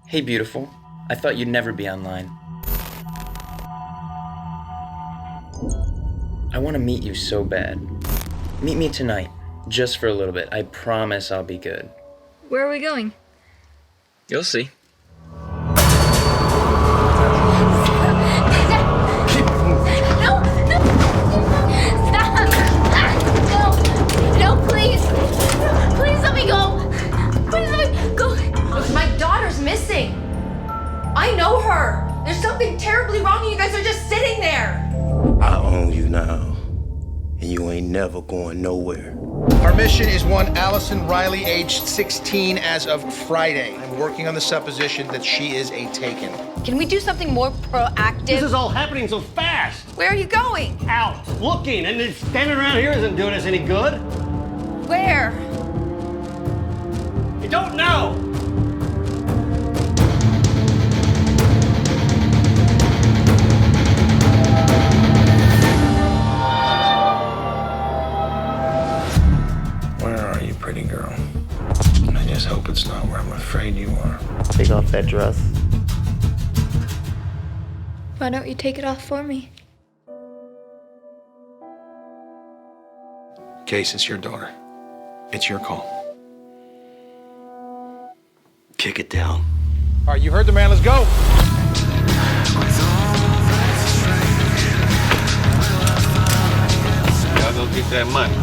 Hey, beautiful. I thought you'd never be online. I want to meet you so bad. Meet me tonight, just for a little bit. I promise I'll be good. Where are we going? You'll see. Missing. I know her. There's something terribly wrong and you guys are just sitting there. I own you now, and you ain't never going nowhere. Our mission is one Allison Riley, aged 16 as of Friday. I'm working on the supposition that she is a taken. Can we do something more proactive? This is all happening so fast. Where are you going? Out, looking, and standing around here isn't doing us any good. Where? You don't know. Pretty girl. I just hope it's not where I'm afraid you are. Take off that dress. Why don't you take it off for me? Case, it's your daughter. It's your call. Kick it down. All right, you heard the man. Let's go. Y'all go get that money.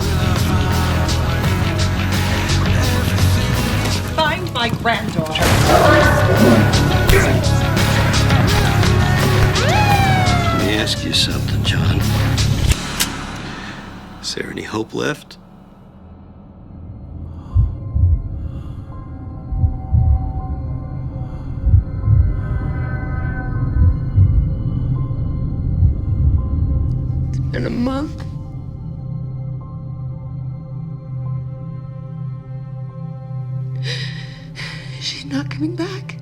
Find my granddaughter. Let me ask you something, John. Is there any hope left? It's been a month. She's not coming back.